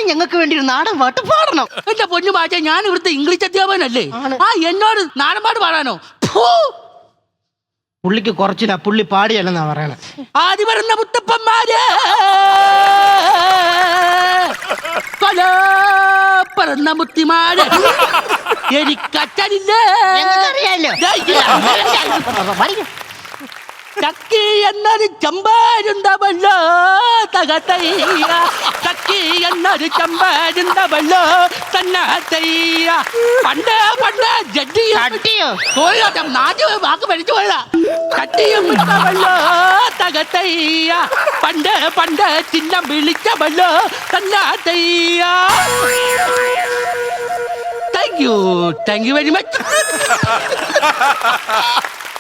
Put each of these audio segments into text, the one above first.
ഞങ്ങൾക്ക് വേണ്ടി ഒരു നാടൻ പാട്ട് പാടണം. എന്റെ പൊന്നു മാഷേ, ഞാൻ ഇവിടുത്തെ ഇംഗ്ലീഷ് അധ്യാപകനല്ലേ? എന്നോട് നാടൻ പാട്ട് പാടാനോ? പുള്ളിക്ക് കുറച്ചില്ല, പുള്ളി പാടിയല്ലെന്നാ പറയണേ. ആദ്യ വരുന്ന മുത്തപ്പന്മാര് പറന്ന മുത്തിമാര് എനിക്കച്ഛനില്ലേ? ചക്കി എന്നൊരു ചമ്പാരുണ്ടവല്ലോ തകത്തയ്യ, ചക്കി എന്നൊരു ചമ്പാരുണ്ടവല്ലോ തന്നത്തയ്യ. പണ്ട് ജഡ്ജിയോ നാട്ടിൽ വാക്ക് പഠിച്ചു പോയതാ. ചട്ടിയും വിട്ടവല്ലോ തകത്തയ്യ, പണ്ട് ചിഹ്നം വിളിച്ചവല്ലോ തന്നത്തയ്യ. Thank you very much.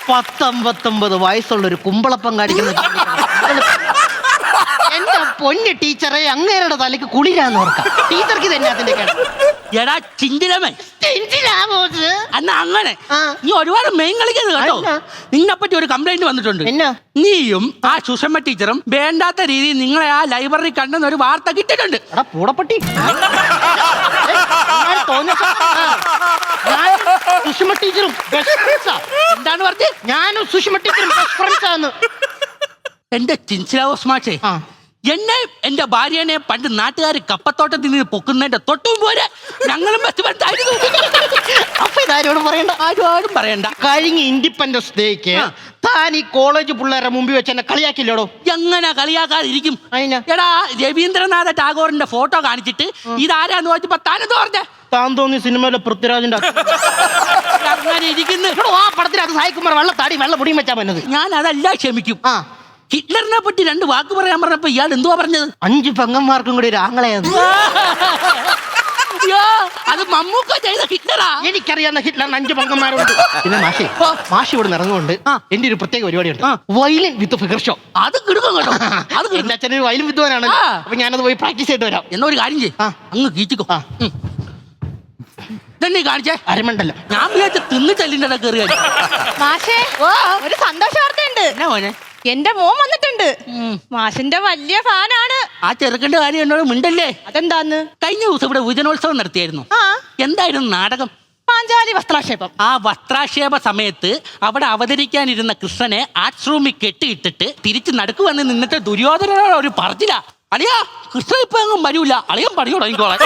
19 വയസ്സുള്ള ഒരു കുമ്പളപ്പം കാണിക്കുന്ന എന്റെ പൊന്ന് ടീച്ചറെ, അങ്ങേരുടെ തലക്ക് കുളിരാന്ന് ഓർക്കാം. ടീച്ചർക്ക് തന്നെ അതിന്റെ എടാ ചിന്തിരമേ, അന്ന് അങ്ങനെ നീ ഒരുപാട് മെയിൻ കളിക്കരുത് കേട്ടോ. നിന്നെപ്പറ്റി ഒരു കംപ്ലൈന്റ് വന്നിട്ടുണ്ട്. നീയും ആ സുഷമ്മ ടീച്ചറും വേണ്ടാത്ത രീതിയിൽ നിങ്ങളെ ആ ലൈബ്രറി കണ്ടെന്ന് ഒരു വാർത്ത കിട്ടിയിട്ടുണ്ട്. പൂടപ്പട്ടി സുഷമ ടീച്ചറും എന്താണ് പറഞ്ഞത്? ഞാനും സുഷമ ടീച്ചറും ബെസ്റ്റ് ഫ്രണ്ട്സ് ആണ്. എന്റെ ചിൻസിലാവോസ് മാഷേ, എന്നെ എന്റെ ഭാര്യനെ പണ്ട് നാട്ടുകാർ കപ്പത്തോട്ടത്തിൽ നിന്ന് പൊക്കുന്നതിന്റെ തൊട്ടും പോലെ ഞങ്ങളും ബെസ്റ്റ് ഫ്രണ്ട്സ് ആയിരുന്നു. അപ്പൊ ഇതാരോടും പറയണ്ട, ആരോടും പറയണ്ട. കഴിഞ്ഞ ഇൻഡിപെൻഡൻസ് ഡേക്ക് താൻ ഈ കോളേജ് പിള്ളേരെ മുമ്പിൽ വെച്ച് എന്നെ കളിയാക്കില്ലോടോ. എങ്ങനെ കളിയാക്കാതിരിക്കും? എടാ, രവീന്ദ്രനാഥ ടാഗോറിന്റെ ഫോട്ടോ കാണിച്ചിട്ട് ഇതാരാന്ന് ചോദിച്ചപ്പോ താനെന്ന് പറഞ്ഞേ? താൻ തോന്നി സിനിമയിലെ പൃഥ്വിരാജിന്റെ അങ്ങനെ ഇരിക്കുന്നു. ആ പടത്തിൽ അത് സായിക്കുമാർ വെള്ളത്താടി വെള്ള പൊടിയും വെച്ചാ പറ്റുന്നത്. ഞാൻ അതല്ല ക്ഷമിക്കും. ഹിറ്റ്ലറിനെ പറ്റി 2 വാക്ക് പറയാൻ പറഞ്ഞപ്പോ ഇയാൾ എന്തുവാ പറഞ്ഞത്? 5 പെങ്ങന്മാർക്കും കൂടി ഒരു ആങ്ങളെയാണ്. അത് മമ്മൂക്ക ചെയ്ത ഹിറ്റ്ലറാ. എനിക്കറിയാവുന്ന ഹിറ്റ്ലറിന് 5 പെങ്ങന്മാരുണ്ട്. പിന്നെ മാഷി ഇവിടെ നടന്നുകൊണ്ട് എന്റെ ഒരു പ്രത്യേക പരിപാടിയുണ്ട്, വയലിൻ വിത്ത് ഫിഗർ ഷോ. അത് കിടക്കും കേട്ടോ. അത് എന്റെ അച്ഛനൊരു വയലിൻ വിദ്വാനാണ്. അപ്പൊ ഞാനത് പോയി പ്രാക്ടീസ് ചെയ്തിട്ട് വരാം. എന്നൊരു കാര്യം ചെയ്യും, അങ്ങ് കീച്ചിക്കോ. ഇതന്നെ കാണിച്ചേ അരമണ്ടല്ലോ. ഞാൻ വിചാരിച്ച തിന്ന് ചെല്ലിന്റെ കയറി. മാഷേ, ഒരു സന്തോഷ വാർത്തയുണ്ട്. എന്നാ മോനെ? എന്റെ മോൻ വന്നിട്ടുണ്ട്. മാഷിന്റെ വലിയ ഫാനാണ്. ആ ചെറുക്കന്റെ കാര്യം എന്നോട് മിണ്ടല്ലേ. അതെന്താന്ന്? കഴിഞ്ഞ ദിവസം ഇവിടെ യുവജനോത്സവം നടത്തിയായിരുന്നു. എന്തായിരുന്നു നാടകം? പാഞ്ചാലി വസ്ത്രാക്ഷേപം. ആ വസ്ത്രാക്ഷേപ സമയത്ത് അവിടെ അവതരിക്കാനിരുന്ന കൃഷ്ണനെ ആർട്സ് റൂമിൽ കെട്ടിയിട്ടിട്ട് തിരിച്ച് നടുക്ക് വന്ന് നിന്നിട്ട് ദുര്യോധനോട് ഒരു പറഞ്ഞില്ല, അളിയാ കൃഷ്ണൻ ഇപ്പൊ എങ്ങും വരൂല, അളിയൻ പണി തുടങ്ങിക്കോളെ.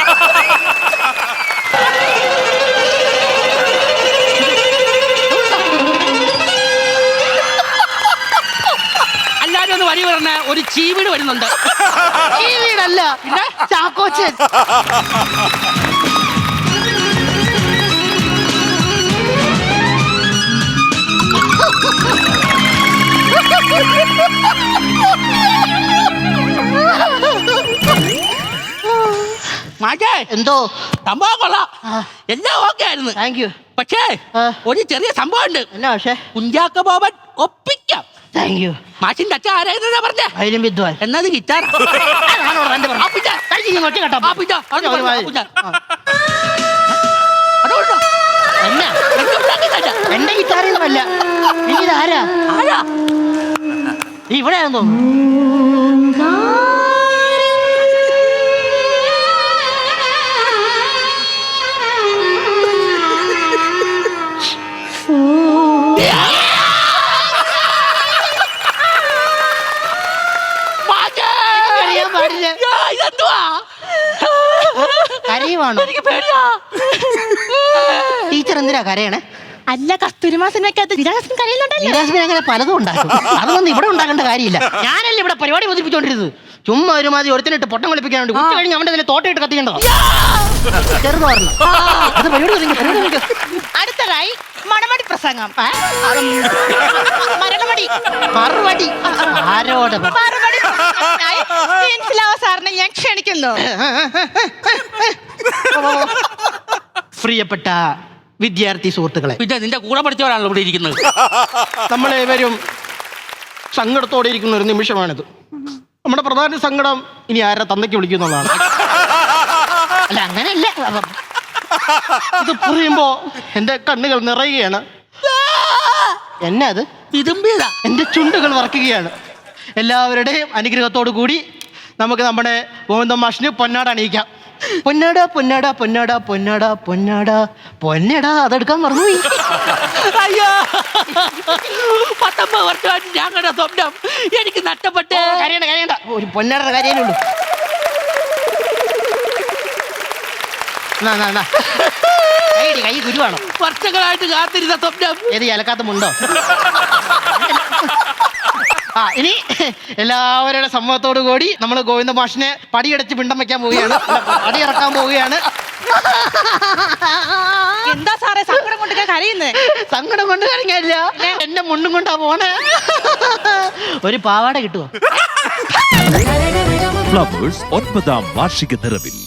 എല്ലാരും ഒന്ന് വരി പറഞ്ഞ ഒരു ചീവീട് വരുന്നുണ്ട്. ചീവീടല്ല, പിന്നെ ചാക്കോച്ചൻ. മാറ്റേ എന്തോ സംഭവം കൊള്ളാം, എല്ലാം ഓക്കെ ആയിരുന്നു. Thank you. പക്ഷേ ഒരു ചെറിയ സംഭവം ഉണ്ട്. എന്നാ? പക്ഷേ കുഞ്ചാക്ക ബോബൻ ഒപ്പിക്കാം. Thank you. മാഷിന്റെ അച്ഛൻ ആരായിരുന്നാ പറഞ്ഞേ? വയലിൻ വിദ്വാൻ. എന്നത് ഗിറ്റാർ. എന്റെ ഗിറ്റാറൊന്നുമല്ല. ഇനി ഇതാരാ? ഇവിടെയാണെന്ന് തോന്നുന്നു. കരയുവാണോ? ടീച്ചർ എന്തിനാ കരയണേ? അല്ല, കസ്തൂരിമാ സിനിമയ്ക്കകത്ത് നിരാശൻ കരയുന്നുണ്ടല്ലോ. നിരാശൻ അങ്ങനെ പലതും ഉണ്ടാക്കും. അതൊന്നും ഇവിടെ ഉണ്ടാക്കേണ്ട കാര്യമില്ല. ഞാനല്ലേ ഇവിടെ പരിപാടി ബോധിപ്പിച്ചോണ്ടിരുന്നത്. ചുമ്മാ ഒരുമാതിരി ഒരുത്തിനിട്ട് പൊട്ടം കളിപ്പിക്കാനുണ്ട്. ഉച്ച കഴിഞ്ഞ് അവന്റെ തന്നെ തോട്ടയിട്ട് കത്തിക്കണ്ടോ? ചെറുത് പറഞ്ഞു. അത് പരിപാടി. അടുത്തതായി മണമടി പ്രസംഗം. മരണമടി മറുപടി ആരോട്? സാറിനെ ഞാൻ ക്ഷണിക്കുന്നു. പ്രിയപ്പെട്ട വിദ്യാർത്ഥി സുഹൃത്തുക്കളെ, പിന്നെ നിന്റെ കൂടെ പഠിച്ചവരാണല്ലോ ഇവിടെ ഇരിക്കുന്നത്. നമ്മളേവരും സങ്കടത്തോടെ ഇരിക്കുന്ന ഒരു നിമിഷമാണിത്. നമ്മുടെ പ്രധാന സങ്കടം ഇനി ആരെ തന്തയ്ക്ക് വിളിക്കുന്നുള്ളതാണ്. അല്ല, അങ്ങനെയല്ല. ഇത് പറയുമ്പോ എന്റെ കണ്ണുകൾ നിറയുകയാണ്. എന്നെ അത് ഇതുമ്പിയതാ. എന്റെ ചുണ്ടുകൾ വറക്കുകയാണ്. എല്ലാവരുടെയും അനുഗ്രഹത്തോടു കൂടി നമുക്ക് നമ്മുടെ ഗോവിന്ദ മാഷിന് പൊന്നാട അണിയിക്കാം. പൊന്നാട പൊന്നാട പൊന്നാട പൊന്നാട പൊന്നാട പൊന്നടാ, അതെടുക്കാൻ മറന്നുപോയി. അയ്യോ 19 വർഷമായിട്ട് ഞങ്ങളുടെ സ്വപ്നം എനിക്ക് നഷ്ടപ്പെട്ടേ. കരയണ്ട, ഒരു പൊന്നാടയുടെ കാര്യമേ ഉള്ളൂ. കൈ ഗുരുവാണോ? വർഷങ്ങളായിട്ട് കാത്തിരുന്ന സ്വപ്നം. ഏത് ഇലക്കാത്തമുണ്ടോ? ഇനി എല്ലാവരുടെ സമ്മതത്തോടു കൂടി നമ്മൾ ഗോവിന്ദ മാഷിനെ പടിയടച്ച് പിണ്ടം വെക്കാൻ പോവുകയാണ്, പടിയിറക്കാൻ പോവുകയാണ്. എന്താ സാറേ സങ്കടം കൊണ്ട് കരയുന്നത്? സങ്കടം കൊണ്ട് കഴിഞ്ഞല്ല, എന്നെ മുണ്ടും കൊണ്ടാ പോണേ. ഒരു പാവാട കിട്ടുമോ? ഫ്ലവേഴ്സ് 9ാം വാർഷിക നിറവിൽ